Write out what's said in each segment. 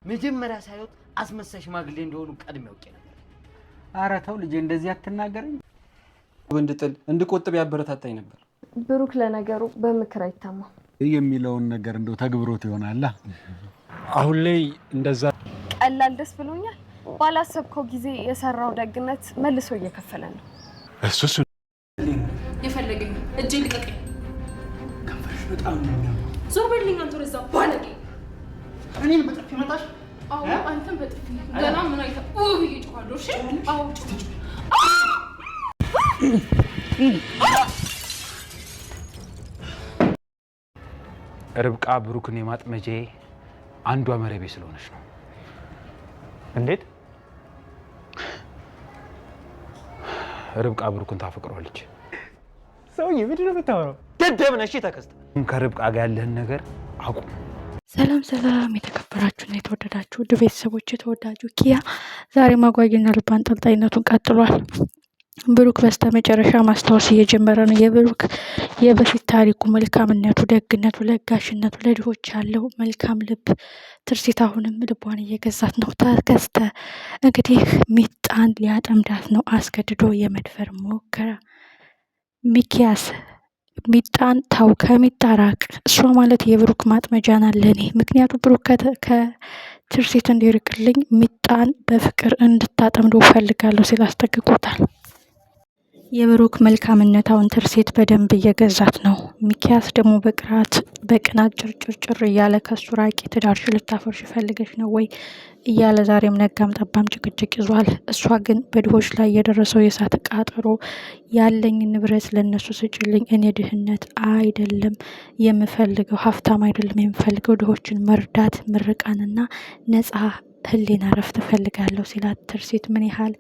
መጀመሪያ ሳይወጥ አስመሳሽ ማግሌ እንደሆኑ ቀድሜ ያውቄ ነበር። ኧረ ተው ልጄ እንደዚህ አትናገረኝ። እንድጥል እንድቆጥብ ያበረታታኝ ነበር። ብሩክ ለነገሩ በምክር አይታማም የሚለውን ነገር እንደው ተግብሮት ይሆናል። አሁን ላይ እንደዛ ቀላል ደስ ብሎኛል። ባላሰብከው ጊዜ የሰራው ደግነት መልሶ እየከፈለ ነው። እሱስ የፈለገኝ እጄ ልቀቀኝ። ከፈሽ በጣም ነው። ዞር በልኝ አንተ ወደዛ ባለጌ። እኔን በጥፊ መጣሽ? አዎ አንተም በጥፊ ገና ምን አይተ ብዬ ጮኻለሁ። እሺ አዎ ርብቃ ብሩክን የማጥመጄ አንዷ መረቤ ስለሆነች ነው። እንዴት? ርብቃ ብሩክን ታፈቅሯለች። ሰውዬ ምንድን ነው የምታወራው? ደደብ ነሽ ተከስተ። ከርብቃ ጋር ያለህን ነገር አቁም። ሰላም ሰላም፣ የተከበራችሁና የተወደዳችሁ ውድ ቤተሰቦች፣ የተወዳጁ ኪያ ዛሬ ማጓጊና ልብ አንጠልጣይነቱን ቀጥሏል። ብሩክ በስተመጨረሻ ማስታወስ እየጀመረ ነው። የብሩክ የበፊት ታሪኩ፣ መልካምነቱ፣ ደግነቱ፣ ለጋሽነቱ፣ ለድሆች ያለው መልካም ልብ ትርሲት አሁንም ልቧን እየገዛት ነው። ተከስተ እንግዲህ ሚጣን ሊያጠምዳት ነው። አስገድዶ የመድፈር ሞከረ። ሚኪያስ ሚጣን ታው ከሚጣ ራቅ። እሷ ማለት የብሩክ ማጥመጃ ናት ለኔ። ምክንያቱም ብሩክ ከትርሲት እንዲርቅልኝ ሚጣን በፍቅር እንድታጠምዶ ፈልጋለሁ ሲል አስጠንቅቆታል። የብሩክ መልካምነት አሁን ትርሲት በደንብ እየገዛት ነው። ሚኪያስ ደግሞ በቅናት ጭርጭር እያለ ከሱ ራቂ፣ ትዳርሽ ልታፈርሽ ፈልገሽ ነው ወይ እያለ ዛሬም ነጋም ጠባም ጭቅጭቅ ይዟል። እሷ ግን በድሆች ላይ የደረሰው የእሳት ቃጠሎ ያለኝ ንብረት ለነሱ ስጭልኝ፣ እኔ ድህነት አይደለም የምፈልገው፣ ሀብታም አይደለም የምፈልገው፣ ድሆችን መርዳት፣ ምርቃንና ነጻ ህሊና ረፍት ፈልጋለሁ ሲላት ትርሲት ምን ያህል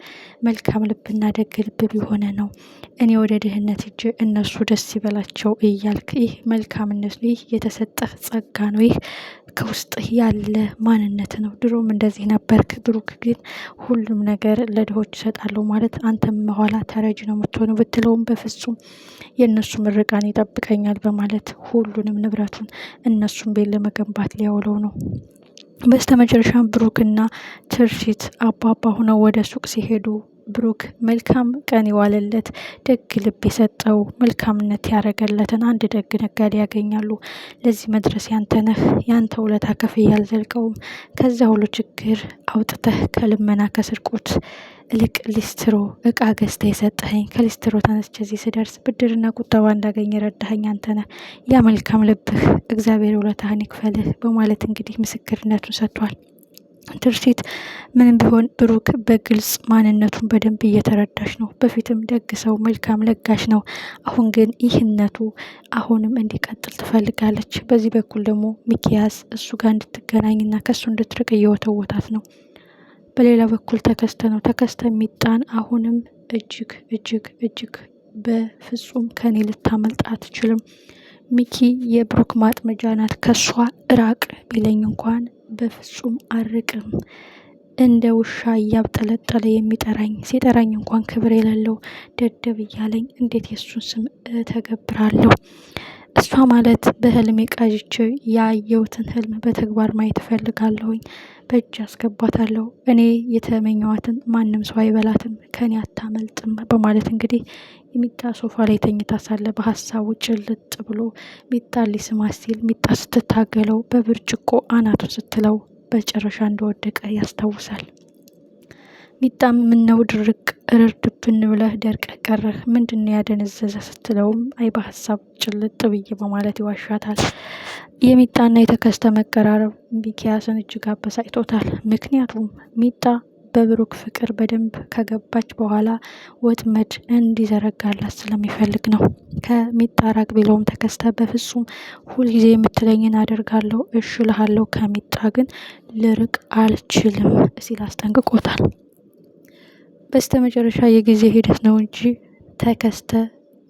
መልካም ልብና ደግ ልብ ቢሆነ ነው እኔ ወደ ድህነት እጅ እነሱ ደስ ይበላቸው እያልክ፣ ይህ መልካምነት ነው፣ ይህ የተሰጠህ ጸጋ ነው፣ ይህ ከውስጥህ ያለ ማንነት ነው። ድሮም እንደዚህ ነበርክ። ብሩክ ግን ሁሉም ነገር ለድሆች ይሰጣለሁ ማለት አንተም ኋላ ተረጅ ነው የምትሆነው ብትለውም በፍጹም የእነሱ ምርቃን ይጠብቀኛል በማለት ሁሉንም ንብረቱን እነሱን ቤት ለመገንባት ሊያውለው ነው። በስተመጨረሻም ብሩክና ትርሲት አባባ ሆነው ወደ ሱቅ ሲሄዱ ብሩክ መልካም ቀን የዋለለት ደግ ልብ የሰጠው መልካምነት ያረገለትን አንድ ደግ ነጋዴ ያገኛሉ። ለዚህ መድረስ ያንተ ነህ፣ ያንተ ውለታ ከፍዬ አልዘልቀውም። ከዛ ሁሉ ችግር አውጥተህ ከልመና ከስርቆት እልቅ ሊስትሮ እቃ ገዝተ የሰጠኸኝ፣ ከሊስትሮ ተነስቼ እዚህ ስደርስ ብድርና ቁጠባ እንዳገኝ ረዳኸኝ አንተ ነህ። ያ መልካም ልብህ እግዚአብሔር ውለታህን ይክፈልህ በማለት እንግዲህ ምስክርነቱን ሰጥቷል። ትርሲት ምንም ቢሆን ብሩክ በግልጽ ማንነቱን በደንብ እየተረዳሽ ነው። በፊትም ደግ ሰው፣ መልካም ለጋሽ ነው። አሁን ግን ይህነቱ አሁንም እንዲቀጥል ትፈልጋለች። በዚህ በኩል ደግሞ ሚኪያስ እሱ ጋር እንድትገናኝና ከሱ እንድትርቅ እየወተወታት ነው። በሌላ በኩል ተከስተ ነው። ተከስተ ሚጣን አሁንም እጅግ በፍጹም ከኔ ልታመልጥ አትችልም። ሚኪ የብሩክ ማጥመጃ ናት። ከሷ ራቅ ቢለኝ እንኳን በፍጹም አርቅም። እንደ ውሻ እያብጠለጠለ የሚጠራኝ፣ ሲጠራኝ እንኳን ክብር የሌለው ደደብ እያለኝ እንዴት የሱን ስም ተገብራለሁ? እሷ ማለት በህልሜ ቃዥቼ ያየሁትን ህልም በተግባር ማየት እፈልጋለሁኝ። በእጅ አስገባታለሁ። እኔ የተመኘዋትን ማንም ሰው አይበላትም፣ ከኔ አታመልጥም በማለት እንግዲህ ሚጣ ሶፋ ላይ ተኝታ ሳለ በሀሳቡ ጭልጥ ብሎ ሚጣ ሊስማት ሲል ሚጣ ስትታገለው በብርጭቆ አናቱን ስትለው በጨረሻ እንደወደቀ ያስታውሳል። ሚጣም ምነው ድርቅ እርድብን ብለህ ደርቀህ ቀረህ፣ ምንድነው ያደነዘዘ ስትለውም አይ በሀሳብ ጭልጥ ብዬ በማለት ይዋሻታል። የሚጣና የተከስተ መቀራረብ ሚኪያስን እጅግ አበሳጭቶታል። ምክንያቱም ሚጣ በብሩክ ፍቅር በደንብ ከገባች በኋላ ወጥመድ እንዲዘረጋላት ስለሚፈልግ ነው። ከሚጣ ራቅ ቢለውም ተከስተ በፍጹም ሁልጊዜ የምትለኝን አደርጋለሁ፣ እሺ እልሃለሁ፣ ከሚጣ ግን ልርቅ አልችልም ሲል አስጠንቅቆታል። በስተመጨረሻ የጊዜ ሂደት ነው እንጂ ተከስተ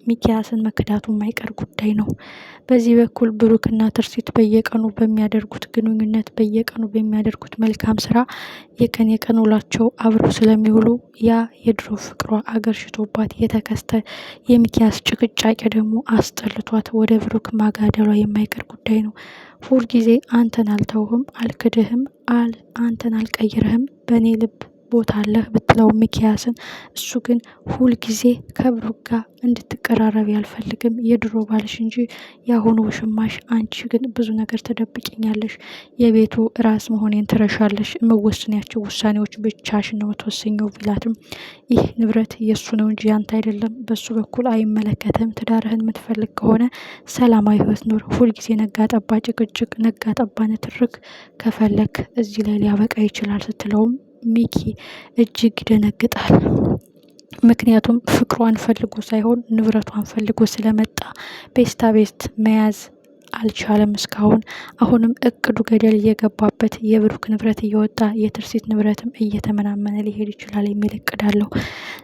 ሚኪያስን መክዳቱ የማይቀር ጉዳይ ነው። በዚህ በኩል ብሩክና ትርሲት በየቀኑ በሚያደርጉት ግንኙነት በየቀኑ በሚያደርጉት መልካም ስራ የቀን ውላቸው አብረው ስለሚውሉ ያ የድሮ ፍቅሯ አገርሽቶባት የተከስተ የሚኪያስ ጭቅጫቄ ደግሞ አስጠልቷት ወደ ብሩክ ማጋደሏ የማይቀር ጉዳይ ነው። ሁልጊዜ አንተን አልተውህም፣ አልክድህም፣ አንተን አልቀይርህም፣ በእኔ ልብ ቦታ አለህ ብትለው ሚኪያስን እሱ ግን ሁልጊዜ ከብሩክ ጋር እንድትቀራረብ ያልፈልግም የድሮ ባልሽ እንጂ ያሁኑ ውሽማሽ፣ አንቺ ግን ብዙ ነገር ትደብቅኛለሽ፣ የቤቱ ራስ መሆኔን ትረሻለሽ፣ የምወስናቸው ውሳኔዎች ብቻሽን ነው የምትወስኘው ቢላትም ይህ ንብረት የእሱ ነው እንጂ ያንተ አይደለም፣ በሱ በኩል አይመለከትም፣ ትዳርህን የምትፈልግ ከሆነ ሰላማዊ ህይወት ኑር፣ ሁልጊዜ ነጋ ጠባ ጭቅጭቅ፣ ነጋ ጠባ ንትርክ ከፈለክ እዚህ ላይ ሊያበቃ ይችላል ስትለውም ሚኪ እጅግ ይደነግጣል። ምክንያቱም ፍቅሯን ፈልጎ ሳይሆን ንብረቷን ፈልጎ ስለመጣ ቤስት መያዝ አልቻለም እስካሁን። አሁንም እቅዱ ገደል እየገባበት የብሩክ ንብረት እየወጣ የትርሲት ንብረትም እየተመናመነ ሊሄድ ይችላል የሚል እቅድ አለው።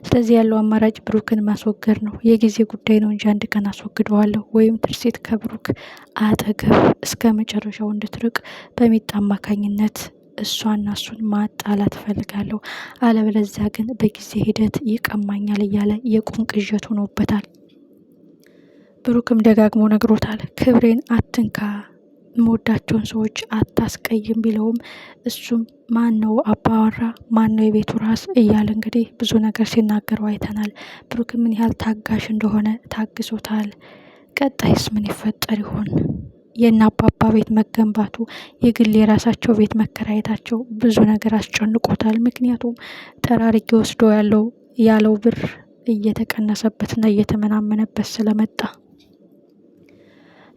ስለዚህ ያለው አማራጭ ብሩክን ማስወገድ ነው። የጊዜ ጉዳይ ነው እንጂ አንድ ቀን አስወግደዋለሁ ወይም ትርሲት ከብሩክ አጠገብ እስከ መጨረሻው እንድትርቅ በሚጣ አማካኝነት እሷና እሱን ማጣላት ፈልጋለሁ፣ አለበለዚያ ግን በጊዜ ሂደት ይቀማኛል እያለ የቁም ቅዠት ሆኖበታል። ብሩክም ደጋግሞ ነግሮታል። ክብሬን አትንካ፣ የምወዳቸውን ሰዎች አታስቀይም ቢለውም እሱም ማን ነው አባወራ፣ ማን ነው የቤቱ ራስ እያለ እንግዲህ ብዙ ነገር ሲናገረው አይተናል። ብሩክ ምን ያህል ታጋሽ እንደሆነ ታግሶታል። ቀጣይስ ምን ይፈጠር ይሆን? የእነ አባባ ቤት መገንባቱ፣ የግል የራሳቸው ቤት መከራየታቸው ብዙ ነገር አስጨንቆታል። ምክንያቱም ጠራርጌ ወስዶ ያለው ብር እየተቀነሰበትና እየተመናመነበት ስለመጣ።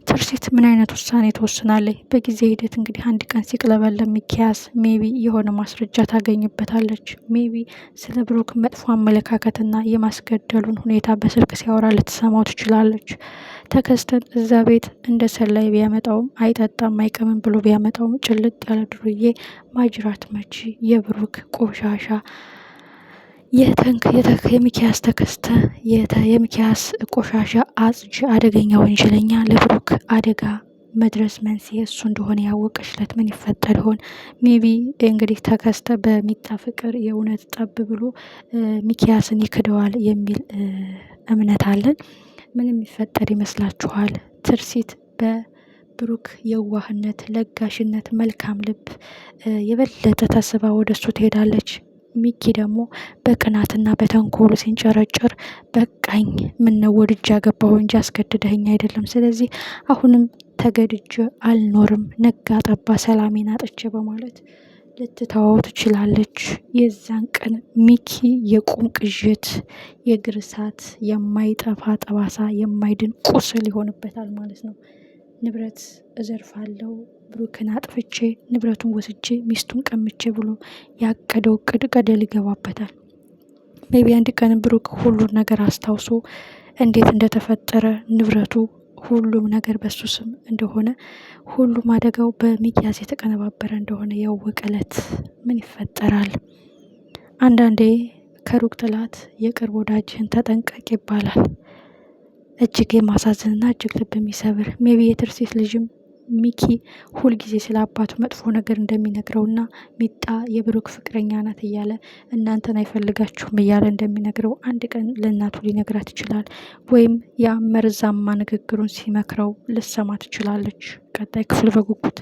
ትርሲት ምን አይነት ውሳኔ ትወስናለች? በጊዜ ሂደት እንግዲህ አንድ ቀን ሲቅለበለም ሚኪያስ ሜቢ የሆነ ማስረጃ ታገኝበታለች። ሜቢ ስለ ብሩክ መጥፎ አመለካከትና የማስገደሉን ሁኔታ በስልክ ሲያወራ ልትሰማው ትችላለች። ተከስተን እዛ ቤት እንደ ሰላይ ቢያመጣውም አይጠጣም አይቀምም ብሎ ቢያመጣውም ጭልጥ ያለ ዱርዬ ማጅራት መቺ የብሩክ ቆሻሻ የሚኪያስ ተከስተ የሚኪያስ ቆሻሻ አጽጅ አደገኛ ወንጀለኛ ለብሩክ አደጋ መድረስ መንስኤ እሱ እንደሆነ ያወቀችለት ምን ይፈጠር ይሆን? ሜቢ እንግዲህ ተከስተ በሚጣ ፍቅር የእውነት ጠብ ብሎ ሚኪያስን ይክደዋል የሚል እምነት አለን። ምን የሚፈጠር ይመስላችኋል? ትርሲት በብሩክ የዋህነት፣ ለጋሽነት፣ መልካም ልብ የበለጠ ተስባ ወደሱ ትሄዳለች። ሚኪ ደግሞ በቅናትና በተንኮሉ ሲንጨረጭር በቃኝ፣ ምነው ወድጄ ያገባሁ እንጂ አስገድደኸኝ አይደለም፣ ስለዚህ አሁንም ተገድጄ አልኖርም፣ ነጋ ጠባ ሰላሜን አጥቼ በማለት ልትተወው ትችላለች። የዛን ቀን ሚኪ የቁም ቅዠት፣ የእግር እሳት፣ የማይጠፋ ጠባሳ፣ የማይድን ቁስል ይሆንበታል ማለት ነው። ንብረት እዘርፋለሁ፣ ብሩክን አጥፍቼ ንብረቱን ወስጄ ሚስቱን ቀምቼ ብሎ ያቀደው እቅድ ገደል ይገባበታል። ሜቢ አንድ ቀን ብሩክ ሁሉን ነገር አስታውሶ እንዴት እንደተፈጠረ ንብረቱ ሁሉም ነገር በሱ ስም እንደሆነ ሁሉም አደጋው በሚኪያስ የተቀነባበረ እንደሆነ ያወቀ ዕለት ምን ይፈጠራል? አንዳንዴ ከሩቅ ጠላት የቅርብ ወዳጅህን ተጠንቀቅ ይባላል። እጅግ የማሳዝንና እጅግ ልብ የሚሰብር ሜቢ የትርሲት ልጅም ሚኪ ሁልጊዜ ስለ አባቱ መጥፎ ነገር እንደሚነግረውና ሚጣ የብሩክ ፍቅረኛ ናት እያለ እናንተን አይፈልጋችሁም እያለ እንደሚነግረው አንድ ቀን ለእናቱ ሊነግራት ይችላል። ወይም ያ መርዛማ ንግግሩን ሲመክረው ልሰማ ትችላለች። ቀጣይ ክፍል በጉጉት